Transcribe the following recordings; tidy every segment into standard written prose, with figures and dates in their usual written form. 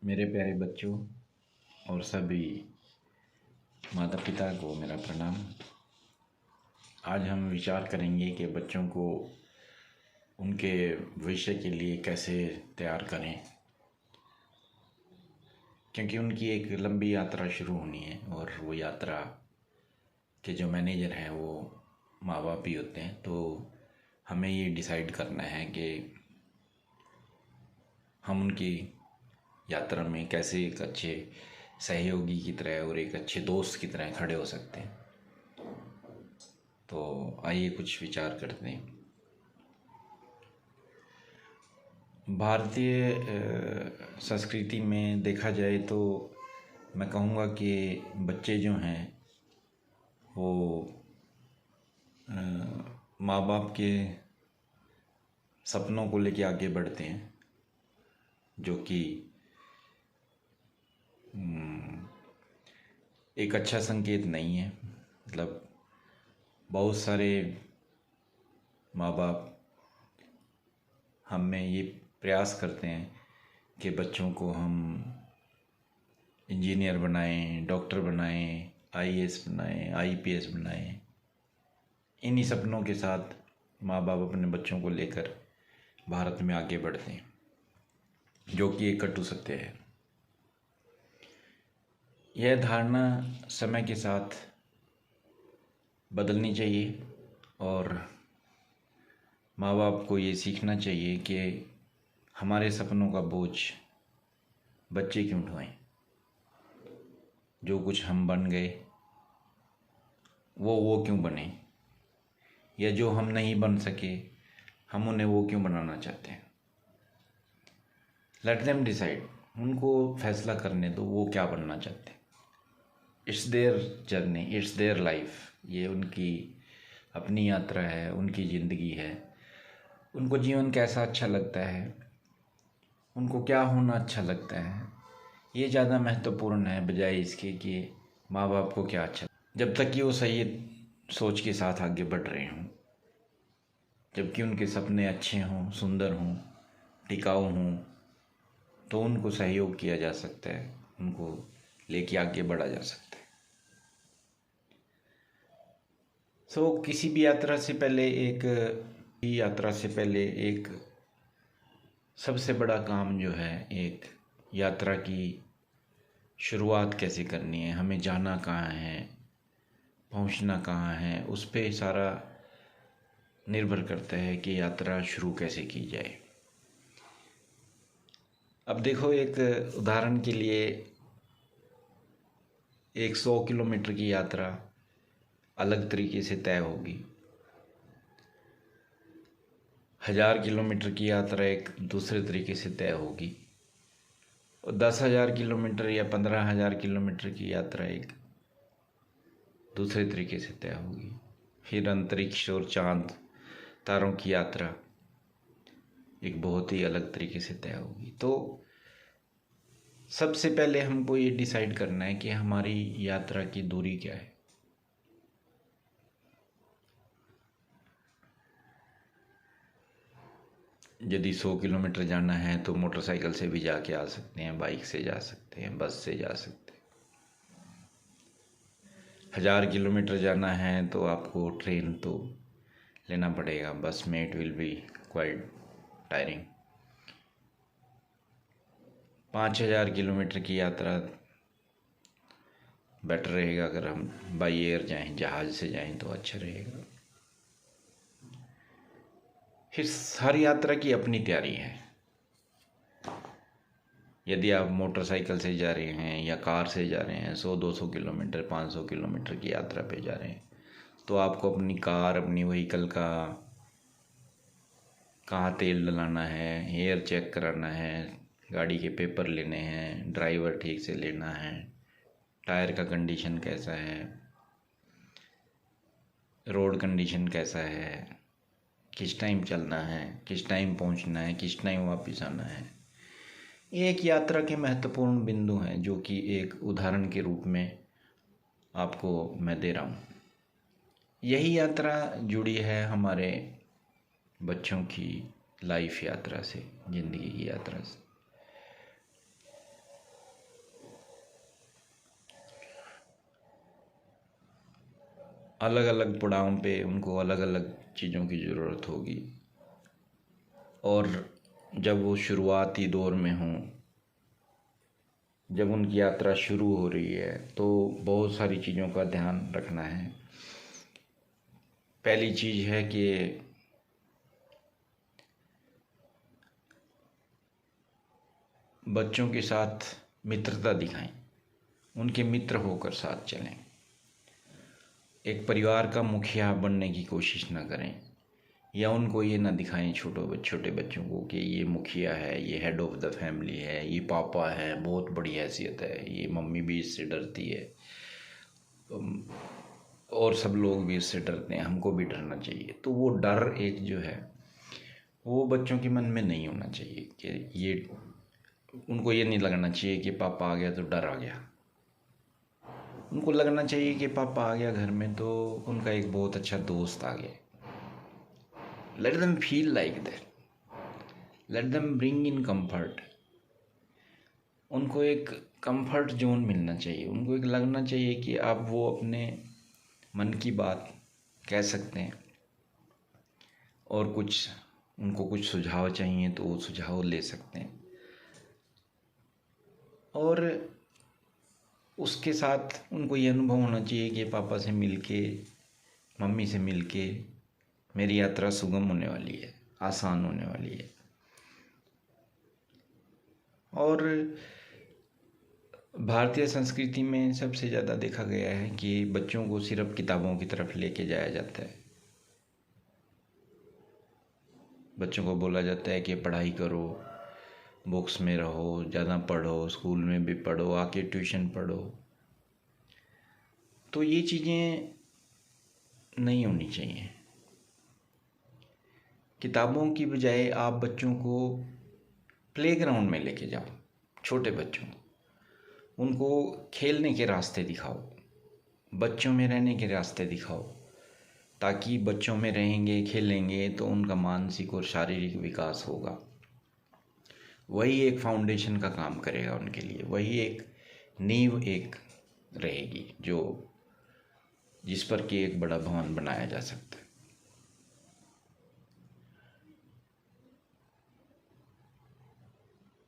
मेरे प्यारे बच्चों और सभी माता पिता को मेरा प्रणाम। आज हम विचार करेंगे कि बच्चों को उनके भविष्य के लिए कैसे तैयार करें, क्योंकि उनकी एक लंबी यात्रा शुरू होनी है और वो यात्रा के जो मैनेजर हैं वो माँ बाप ही होते हैं। तो हमें ये डिसाइड करना है कि हम उनकी यात्रा में कैसे एक अच्छे सहयोगी की तरह और एक अच्छे दोस्त की तरह खड़े हो सकते हैं। तो आइए कुछ विचार करते हैं। भारतीय संस्कृति में देखा जाए तो मैं कहूँगा कि बच्चे जो हैं वो माँ बाप के सपनों को लेके आगे बढ़ते हैं, जो कि एक अच्छा संकेत नहीं है। मतलब बहुत सारे माँ बाप हम में ये प्रयास करते हैं कि बच्चों को हम इंजीनियर बनाएं, डॉक्टर बनाएं, आईएएस बनाएं, आईपीएस बनाएं। इन्हीं सपनों के साथ माँ बाप अपने बच्चों को लेकर भारत में आगे बढ़ते हैं, जो कि एक कटु सत्य है। यह धारणा समय के साथ बदलनी चाहिए और माँ बाप को ये सीखना चाहिए कि हमारे सपनों का बोझ बच्चे क्यों उठाएं। जो कुछ हम बन गए वो क्यों बने, या जो हम नहीं बन सके हम उन्हें वो क्यों बनाना चाहते हैं। लेट देम डिसाइड, उनको फैसला करने दो वो क्या बनना चाहते हैं। It's their journey, it's their life. ये उनकी अपनी यात्रा है, उनकी ज़िंदगी है। उनको जीवन कैसा अच्छा लगता है, उनको क्या होना अच्छा लगता है, ये ज़्यादा महत्वपूर्ण है बजाय इसके कि माँ बाप को क्या अच्छा। जब तक कि वो सही सोच के साथ आगे बढ़ रहे हों, जबकि उनके सपने अच्छे हों, सुंदर हों, टिकाऊ हों, तो उनको सहयोग किया जा सकता है, उनको लेके आगे बढ़ा जा सकता है। किसी भी यात्रा से पहले एक सबसे बड़ा काम जो है, एक यात्रा की शुरुआत कैसे करनी है, हमें जाना कहाँ है, पहुंचना कहाँ है, उस पे सारा निर्भर करता है कि यात्रा शुरू कैसे की जाए। अब देखो, एक उदाहरण के लिए एक 100 किलोमीटर की यात्रा अलग तरीके से तय होगी, 1000 किलोमीटर की यात्रा एक दूसरे तरीके से तय होगी, और 10,000 किलोमीटर या 15,000 किलोमीटर की यात्रा एक दूसरे तरीके से तय होगी। फिर अंतरिक्ष और चांद तारों की यात्रा एक बहुत ही अलग तरीके से तय होगी। तो सबसे पहले हमको ये डिसाइड करना है कि हमारी यात्रा की दूरी क्या है। यदि 100 किलोमीटर जाना है तो मोटरसाइकिल से भी जाके आ सकते हैं, बाइक से जा सकते हैं, बस से जा सकते हैं। 1000 किलोमीटर जाना है तो आपको ट्रेन तो लेना पड़ेगा, बस में it will be quite tiring. 5000 kilometre की यात्रा बेटर रहेगा अगर हम बाई एयर जाएं, जहाज़ से जाएं तो अच्छा रहेगा। फिर हर यात्रा की अपनी तैयारी है। यदि आप मोटरसाइकिल से जा रहे हैं या कार से जा रहे हैं, 100-200 किलोमीटर, 500 किलोमीटर की यात्रा पे जा रहे हैं, तो आपको अपनी कार, अपनी व्हीकल का कहाँ तेल डलाना है, एयर चेक कराना है, गाड़ी के पेपर लेने हैं, ड्राइवर ठीक से लेना है, टायर का कंडीशन कैसा है, रोड कंडीशन कैसा है, किस टाइम चलना है, किस टाइम पहुंचना है, किस टाइम वापस आना है। ये एक यात्रा के महत्वपूर्ण बिंदु हैं, जो कि एक उदाहरण के रूप में आपको मैं दे रहा हूँ। यही यात्रा जुड़ी है हमारे बच्चों की लाइफ यात्रा से, ज़िंदगी की यात्रा से। अलग अलग पड़ाव पे उनको अलग अलग चीज़ों की ज़रूरत होगी। और जब वो शुरुआती दौर में हों, जब उनकी यात्रा शुरू हो रही है, तो बहुत सारी चीज़ों का ध्यान रखना है। पहली चीज़ है कि बच्चों के साथ मित्रता दिखाएं, उनके मित्र होकर साथ चलें। एक परिवार का मुखिया बनने की कोशिश ना करें, या उनको ये ना दिखाएं छोटे बच्चों को कि ये मुखिया है, ये हेड ऑफ़ द फैमिली है, ये पापा है, बहुत बड़ी हैसियत है, ये मम्मी भी इससे डरती है और सब लोग भी इससे डरते हैं, हमको भी डरना चाहिए। तो वो डर एक जो है वो बच्चों के मन में नहीं होना चाहिए कि ये, उनको ये नहीं लगना चाहिए कि पापा आ गया तो डर आ गया। उनको लगना चाहिए कि पापा आ गया घर में तो उनका एक बहुत अच्छा दोस्त आ गया। Let them feel like that, let them bring in comfort. उनको एक कंफर्ट जोन मिलना चाहिए, उनको एक लगना चाहिए कि अब वो अपने मन की बात कह सकते हैं, और उनको कुछ सुझाव चाहिए तो वो सुझाव ले सकते हैं। और उसके साथ उनको ये अनुभव होना चाहिए कि पापा से मिलके, मम्मी से मिलके मेरी यात्रा सुगम होने वाली है, आसान होने वाली है। और भारतीय संस्कृति में सबसे ज़्यादा देखा गया है कि बच्चों को सिर्फ किताबों की तरफ लेके जाया जाता है। बच्चों को बोला जाता है कि पढ़ाई करो, बुक्स में रहो, ज़्यादा पढ़ो, स्कूल में भी पढ़ो, आके ट्यूशन पढ़ो। तो ये चीज़ें नहीं होनी चाहिए। किताबों की बजाय आप बच्चों को प्लेग्राउंड में लेके जाओ, छोटे बच्चों, उनको खेलने के रास्ते दिखाओ, बच्चों में रहने के रास्ते दिखाओ, ताकि बच्चों में रहेंगे, खेलेंगे तो उनका मानसिक और शारीरिक विकास होगा। वही एक फाउंडेशन का काम करेगा उनके लिए, वही एक नींव एक रहेगी जिस पर कि एक बड़ा भवन बनाया जा सकता है।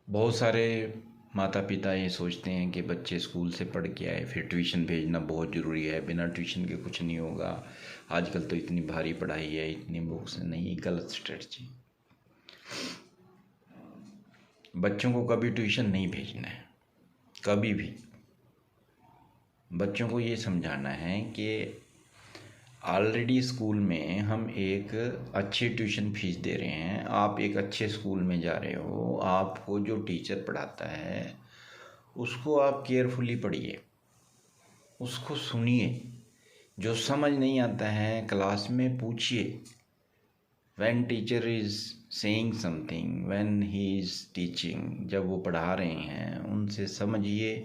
बहुत सारे माता पिता ये सोचते हैं कि बच्चे स्कूल से पढ़ के आए फिर ट्यूशन भेजना बहुत ज़रूरी है, बिना ट्यूशन के कुछ नहीं होगा, आजकल तो इतनी भारी पढ़ाई है, इतनी बुक्स नहीं। गलत स्ट्रेटजी। बच्चों को कभी ट्यूशन नहीं भेजना है, कभी भी। बच्चों को ये समझाना है कि ऑलरेडी स्कूल में हम एक अच्छी ट्यूशन फीस दे रहे हैं, आप एक अच्छे स्कूल में जा रहे हो, आपको जो टीचर पढ़ाता है उसको आप केयरफुली पढ़िए, उसको सुनिए, जो समझ नहीं आता है क्लास में पूछिए। When teacher is saying something, when he is teaching, जब वो पढ़ा रहे हैं उनसे समझिए,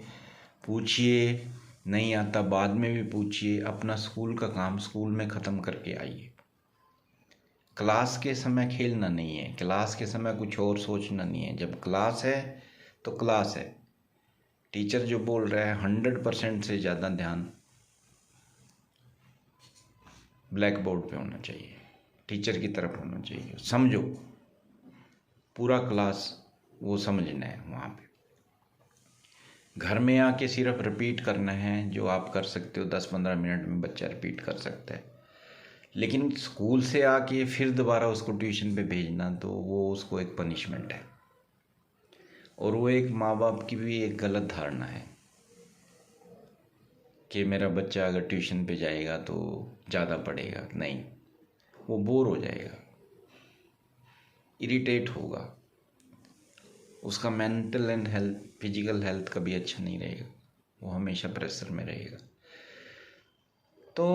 पूछिए, नहीं आता बाद में भी पूछिए। अपना स्कूल का काम स्कूल में ख़त्म करके आइए। क्लास के समय खेलना नहीं है, क्लास के समय कुछ और सोचना नहीं है। जब क्लास है तो क्लास है, टीचर जो बोल रहा है 100% से ज़्यादा ध्यान ब्लैक बोर्ड पे होना चाहिए, टीचर की तरफ होना चाहिए। समझो, पूरा क्लास वो समझना है वहाँ पे। घर में आके सिर्फ रिपीट करना है, जो आप कर सकते हो 10-15 मिनट में बच्चा रिपीट कर सकता है। लेकिन स्कूल से आके फिर दोबारा उसको ट्यूशन पे भेजना, तो वो उसको एक पनिशमेंट है, और वो एक माँ बाप की भी एक गलत धारणा है कि मेरा बच्चा अगर ट्यूशन पे जाएगा तो ज़्यादा पढ़ेगा। नहीं, वो बोर हो जाएगा, इरिटेट होगा, उसका mental and health, physical health कभी अच्छा नहीं रहेगा, वो हमेशा प्रेशर में रहेगा। तो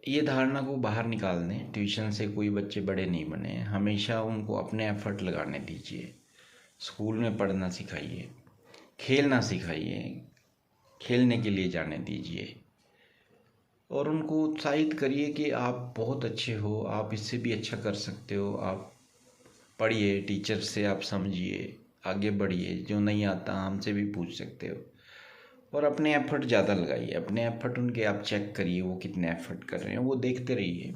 ये धारणा को बाहर निकाल दें। ट्यूशन से कोई बच्चे बड़े नहीं बने, हमेशा उनको अपने एफर्ट लगाने दीजिए। स्कूल में पढ़ना सिखाइए, खेलना सिखाइए, खेलने के लिए जाने दीजिए, और उनको उत्साहित करिए कि आप बहुत अच्छे हो, आप इससे भी अच्छा कर सकते हो। आप पढ़िए, टीचर से आप समझिए, आगे बढ़िए, जो नहीं आता हमसे भी पूछ सकते हो। और अपने एफर्ट ज़्यादा लगाइए। अपने एफर्ट उनके आप चेक करिए, वो कितने एफर्ट कर रहे हैं, वो देखते रहिए।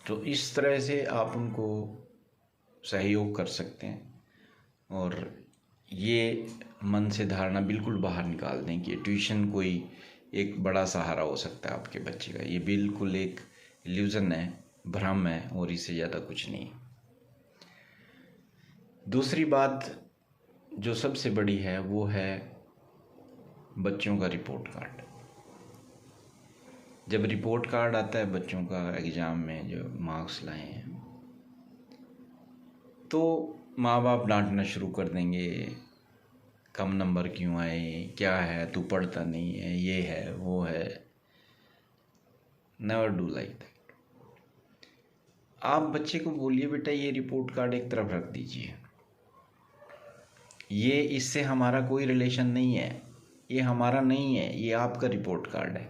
तो इस तरह से आप उनको सहयोग कर सकते हैं। और ये मन से धारणा बिल्कुल बाहर निकाल दें कि ट्यूशन कोई एक बड़ा सहारा हो सकता है आपके बच्चे का। ये बिल्कुल एक इल्यूज़न है, भ्रम है, और इससे ज़्यादा कुछ नहीं। दूसरी बात जो सबसे बड़ी है वो है बच्चों का रिपोर्ट कार्ड। जब रिपोर्ट कार्ड आता है बच्चों का एग्ज़ाम में जो मार्क्स लाए हैं, तो माँ बाप डांटना शुरू कर देंगे, कम नंबर क्यों आए, क्या है, तू पढ़ता नहीं है, ये है वो है। Never do like that. आप बच्चे को बोलिए, बेटा ये रिपोर्ट कार्ड एक तरफ रख दीजिए, ये इससे हमारा कोई रिलेशन नहीं है, ये हमारा नहीं है, ये आपका रिपोर्ट कार्ड है,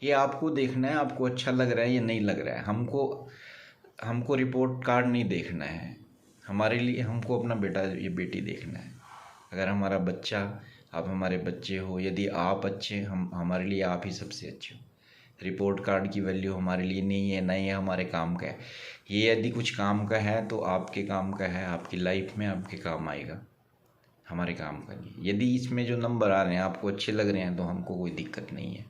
ये आपको देखना है, आपको अच्छा लग रहा है या नहीं लग रहा है। हमको रिपोर्ट कार्ड नहीं देखना है, हमारे लिए हमको अपना बेटा या बेटी देखना है। अगर हमारा बच्चा, आप हमारे बच्चे हो, यदि आप अच्छे, हम हमारे लिए आप ही सबसे अच्छे हो। रिपोर्ट कार्ड की वैल्यू हमारे लिए नहीं है, ना ये हमारे काम का है। ये यदि कुछ काम का है तो आपके काम का है, आपकी लाइफ में आपके काम आएगा, हमारे काम का नहीं। यदि इसमें जो नंबर आ रहे हैं आपको अच्छे लग रहे हैं तो हमको कोई दिक्कत नहीं है।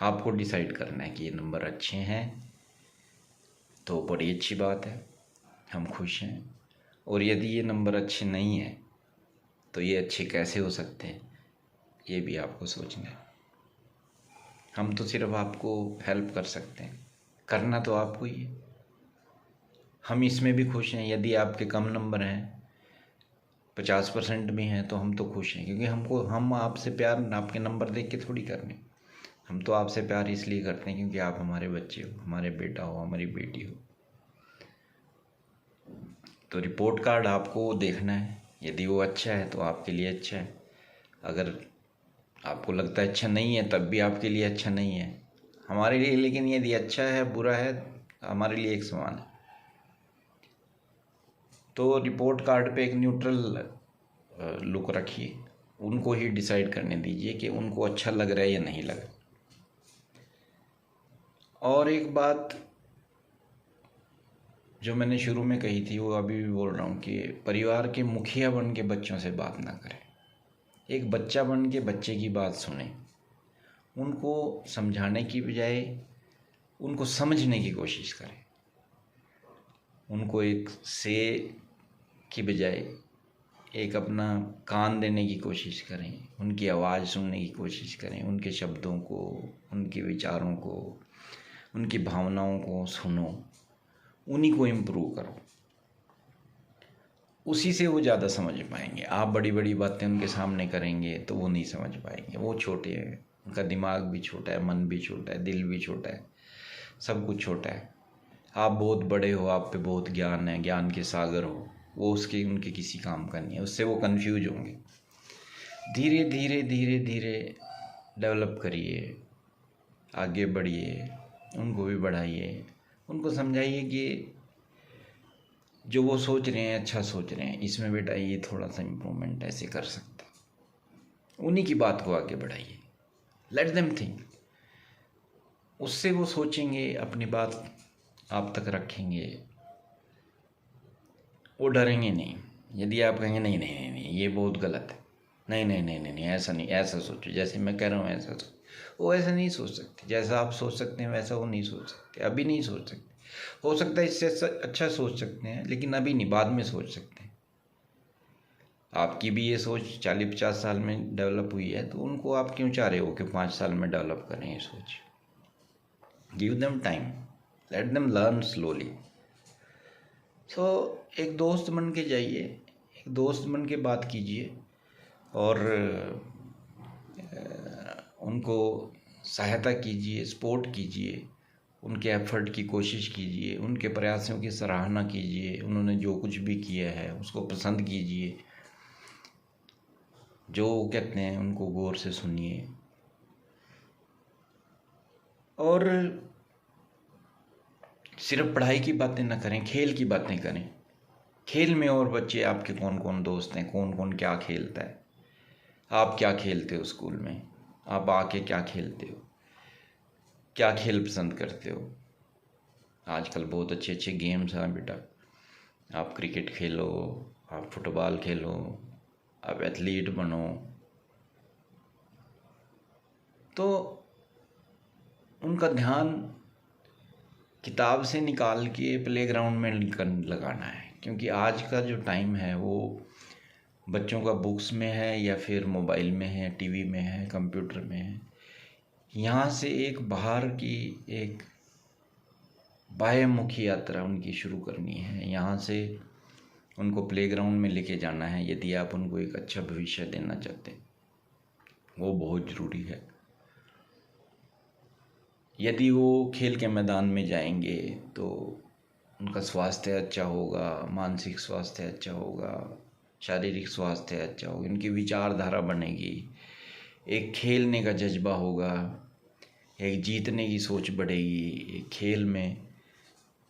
आपको डिसाइड करना है कि ये नंबर अच्छे हैं तो बड़ी अच्छी बात है, हम खुश हैं। और यदि ये नंबर अच्छे नहीं हैं तो ये अच्छे कैसे हो सकते हैं, ये भी आपको सोचना है। हम तो सिर्फ आपको हेल्प कर सकते हैं, करना तो आपको ही है। हम इसमें भी खुश हैं, यदि आपके कम नंबर हैं, 50% भी हैं, तो हम तो खुश हैं, क्योंकि हम आपसे प्यार आपके नंबर देख के थोड़ी करने। हम तो आपसे प्यार इसलिए करते हैं क्योंकि आप हमारे बच्चे हो, हमारे बेटा हो, हमारी बेटी हो। तो रिपोर्ट कार्ड आपको देखना है, यदि वो अच्छा है तो आपके लिए अच्छा है। अगर आपको लगता है अच्छा नहीं है तब भी आपके लिए अच्छा नहीं है, हमारे लिए। लेकिन यदि अच्छा है बुरा है हमारे लिए एक समान है। तो रिपोर्ट कार्ड पे एक न्यूट्रल लुक रखिए, उनको ही डिसाइड करने दीजिए कि उनको अच्छा लग रहा है या नहीं लग रहा। और एक बात जो मैंने शुरू में कही थी वो अभी भी बोल रहा हूँ कि परिवार के मुखिया बन के बच्चों से बात ना करें। एक बच्चा बन के बच्चे की बात सुने, उनको समझाने की बजाय उनको समझने की कोशिश करें। उनको एक से की बजाय एक अपना कान देने की कोशिश करें, उनकी आवाज़ सुनने की कोशिश करें, उनके शब्दों को, उनके विचारों को, उनकी भावनाओं को सुनो, उन्हीं को इम्प्रूव करो। उसी से वो ज़्यादा समझ पाएंगे। आप बड़ी बड़ी बातें उनके सामने करेंगे तो वो नहीं समझ पाएंगे, वो छोटे हैं, उनका दिमाग भी छोटा है, मन भी छोटा है, दिल भी छोटा है, सब कुछ छोटा है। आप बहुत बड़े हो, आप पे बहुत ज्ञान है, ज्ञान के सागर हो, वो उनके किसी काम का नहीं है, उससे वो कंफ्यूज होंगे। धीरे धीरे धीरे धीरे डेवलप करिए, आगे बढ़िए, उनको भी बढ़ाइए, उनको समझाइए कि जो वो सोच रहे हैं अच्छा सोच रहे हैं, इसमें बेटा ये थोड़ा सा इम्प्रूवमेंट ऐसे कर सकता है। उन्हीं की बात को आगे बढ़ाइए, लेट देम थिंक। उससे वो सोचेंगे, अपनी बात आप तक रखेंगे, वो डरेंगे नहीं। यदि आप कहेंगे नहीं नहीं नहीं नहीं ये बहुत गलत है, नहीं नहीं नहीं नहीं नहीं ऐसा नहीं, ऐसा सोचो जैसे मैं कह रहा हूँ ऐसा सोचो, वो ऐसा नहीं सोच सकते। जैसा आप सोच सकते हैं वैसा वो नहीं सोच सकते, अभी नहीं सोच सकते। हो सकता है इससे अच्छा सोच सकते हैं, लेकिन अभी नहीं, बाद में सोच सकते हैं। आपकी भी ये सोच 40-50 साल में डेवलप हुई है, तो उनको आप क्यों चाह रहे हो कि 5 साल में डेवलप करें ये सोच। Give them time, let them learn slowly. So एक दोस्त बन के जाइए, एक दोस्त बन के बात कीजिए, और उनको सहायता कीजिए, सपोर्ट कीजिए, उनके एफर्ट की कोशिश कीजिए, उनके प्रयासों की सराहना कीजिए, उन्होंने जो कुछ भी किया है उसको पसंद कीजिए, जो कहते हैं उनको गौर से सुनिए। और सिर्फ पढ़ाई की बातें ना करें, खेल की बातें करें। खेल में और बच्चे आपके कौन कौन दोस्त हैं, कौन कौन क्या खेलता है, आप क्या खेलते हो स्कूल में, आप आके क्या खेलते हो, क्या खेल पसंद करते हो। आजकल बहुत अच्छे अच्छे गेम्स हैं बेटा, आप क्रिकेट खेलो, आप फुटबॉल खेलो, आप एथलीट बनो। तो उनका ध्यान किताब से निकाल के प्लेग्राउंड में लगाना है, क्योंकि आज का जो टाइम है वो बच्चों का बुक्स में है या फिर मोबाइल में है, टीवी में है, कंप्यूटर में है। यहाँ से एक बाहर की एक बाह्यमुखी यात्रा उनकी शुरू करनी है। यहाँ से उनको प्लेग्राउंड में लेके जाना है यदि आप उनको एक अच्छा भविष्य देना चाहते हैं। वो बहुत ज़रूरी है। यदि वो खेल के मैदान में जाएंगे तो उनका स्वास्थ्य अच्छा होगा, मानसिक स्वास्थ्य अच्छा होगा, शारीरिक स्वास्थ्य अच्छा होगा, उनकी विचारधारा बनेगी, एक खेलने का जज्बा होगा, एक जीतने की सोच बढ़ेगी। एक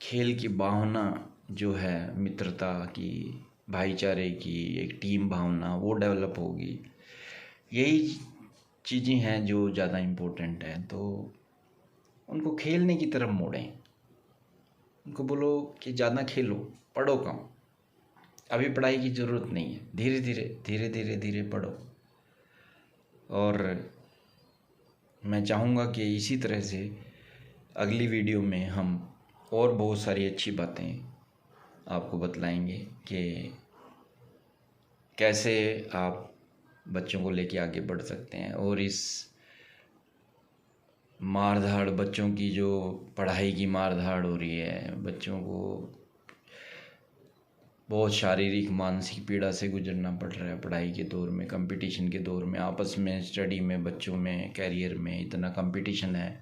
खेल की भावना जो है, मित्रता की, भाईचारे की, एक टीम भावना, वो डेवलप होगी। यही चीज़ें हैं जो ज़्यादा इम्पोर्टेंट हैं। तो उनको खेलने की तरफ मोड़ें, उनको बोलो कि ज़्यादा खेलो, पढ़ो कम, अभी पढ़ाई की ज़रूरत नहीं है, धीरे धीरे पढ़ो। और मैं चाहूँगा कि इसी तरह से अगली वीडियो में हम और बहुत सारी अच्छी बातें आपको बतलाएंगे कि कैसे आप बच्चों को लेके आगे बढ़ सकते हैं। और इस मारधाड़, बच्चों की जो पढ़ाई की मारधाड़ हो रही है, बच्चों को बहुत शारीरिक मानसिक पीड़ा से गुजरना पड़ रहा है पढ़ाई के दौर में, कंपटीशन के दौर में, आपस में स्टडी में, बच्चों में, कैरियर में इतना कंपटीशन है,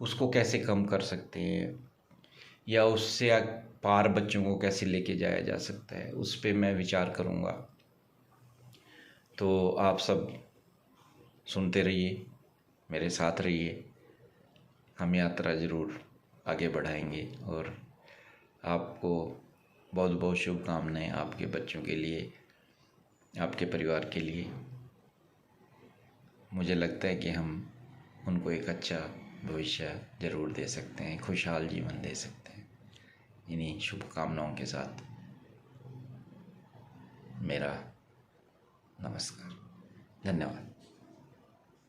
उसको कैसे कम कर सकते हैं या उससे पार बच्चों को कैसे लेके जाया जा सकता है, उस पर मैं विचार करूँगा। तो आप सब सुनते रहिए, मेरे साथ रहिए, हम यात्रा ज़रूर आगे बढ़ाएंगे। और आपको बहुत बहुत शुभकामनाएं आपके बच्चों के लिए, आपके परिवार के लिए। मुझे लगता है कि हम उनको एक अच्छा भविष्य ज़रूर दे सकते हैं, खुशहाल जीवन दे सकते हैं। इन्हीं शुभकामनाओं के साथ मेरा नमस्कार, धन्यवाद।